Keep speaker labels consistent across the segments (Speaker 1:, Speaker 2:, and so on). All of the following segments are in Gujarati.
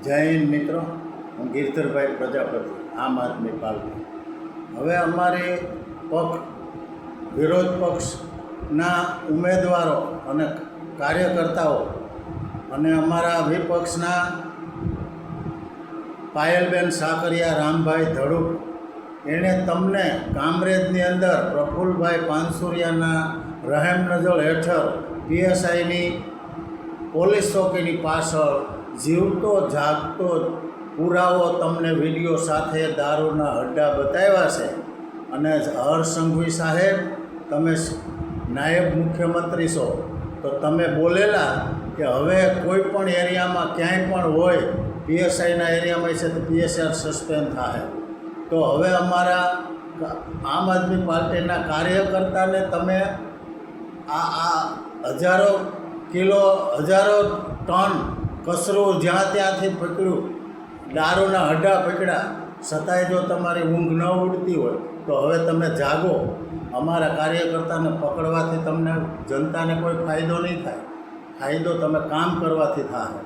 Speaker 1: જય હિન્દ મિત્રો, હું ગિરધરભાઈ પ્રજાપતિ, આમ આદમી પાર્ટી. હવે અમારી વિરોધ પક્ષના ઉમેદવારો અને કાર્યકર્તાઓ અને અમારા વિપક્ષના પાયલબેન સાકરિયા, રામભાઈ ધડુક, એણે તમને કામરેજની અંદર પ્રફુલભાઈ પાનસુરિયાના રહેમ નજર હેઠળ પીએસઆઈની પોલીસ ચોકીની પાછળ જીવતો જાગતો પુરાવો તમને વિડીયો સાથે દારૂના હડ્ડા બતાવ્યા છે. અને હર્ષસંઘવી સાહેબ, તમે નાયબ મુખ્યમંત્રી છો, તો તમે બોલેલા કે હવે કોઈ પણ એરિયામાં ક્યાંય પણ હોય, પીએસઆઈના એરિયામાં છે તો પીએસઆઈ સસ્પેન્ડ થાય. તો હવે અમારા આમ આદમી પાર્ટીના કાર્યકર્તાને તમે આ હજારો ટન કચરું જ્યાં ત્યાંથી પકડ્યું, દારૂના હડ્ડા પકડ્યા, છતાંય જો તમારી ઊંઘ ન ઉડતી હોય તો હવે તમે જાગો. અમારા કાર્યકર્તાને પકડવાથી તમને જનતાને કોઈ ફાયદો નહીં થાય, ફાયદો તમે કામ કરવાથી થાય.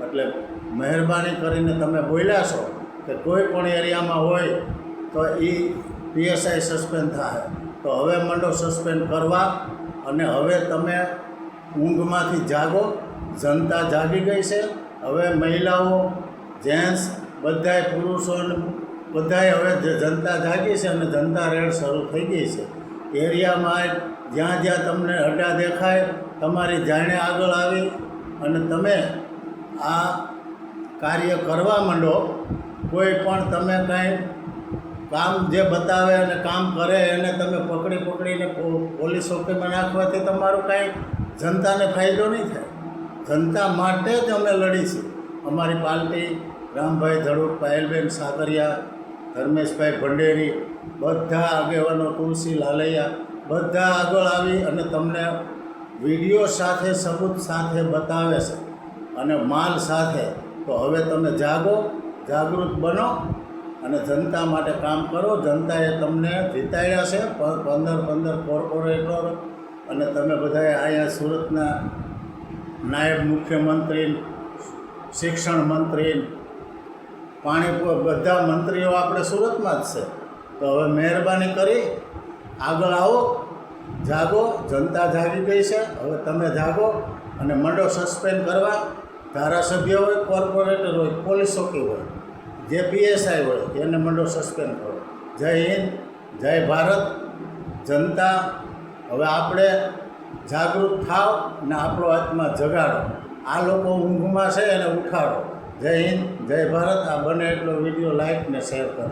Speaker 1: એટલે મહેરબાની કરીને તમે બોલ્યા છો કે કોઈ પણ એરિયામાં હોય તો એ પીએસઆઈ સસ્પેન્ડ થાય, તો હવે મંડો સસ્પેન્ડ કરવા. અને હવે તમે ઊંઘમાંથી જાગો. જનતા જાગી ગઈ છે. હવે મહિલાઓ, જેન્ટ્સ, બધાય પુરુષો બધાય હવે જનતા જાગી છે અને જનતા રેડ શરૂ થઈ ગઈ છે. એરિયામાં જ્યાં જ્યાં તમને હડ્ડા દેખાય, તમારી જાણે આગળ આવી અને તમે આ કાર્ય કરવા માંડો. કોઈ પણ તમે કાંઈ કામ જે બતાવે અને કામ કરે એને તમે પકડીને પોલીસ ચોકીમાં નાખવાથી તમારું કાંઈ જનતાને ફાયદો નહીં થાય. જનતા માટે જ અમે લડીશું. અમારી પાર્ટી રામભાઈ ધડુક, પાયલબેન સાકરિયા, ધર્મેશભાઈ ભંડેરી, બધા આગેવાનો, તુલસી લાલૈયા, બધા આગળ આવી અને તમને વિડીયો સાથે, સબૂત સાથે બતાવે છે અને માલ સાથે. તો હવે તમે જાગો, જાગૃત બનો અને જનતા માટે કામ કરો. જનતાએ તમને જીતાડ્યા છે 15 કોર્પોરેટર, અને તમે બધાએ અહીંયા સુરતના નાયબ મુખ્યમંત્રી, શિક્ષણ મંત્રી, બધા મંત્રીઓ આપણે સુરતમાં જ છે. તો હવે મહેરબાની કરી આગળ આવો, જાગો. જનતા જાગી ગઈ છે. હવે તમે જાગો અને મંડો સસ્પેન્ડ કરવા. ધારાસભ્ય હોય, કોર્પોરેટર હોય, પોલીસ ચોકી હોય, જે પીએસઆઈ હોય, એને મંડો સસ્પેન્ડ કરો. જય હિન્દ, જય ભારત. જનતા હવે આપણે જાગૃત થાવ ને આપણો આત્મા જગાડો. આ લોકો ઊંઘમાં છે એને ઉઠાડો. જય હિન્દ, જય ભારત. આ બને એટલો વિડીયો લાઈક ને શેર કરો.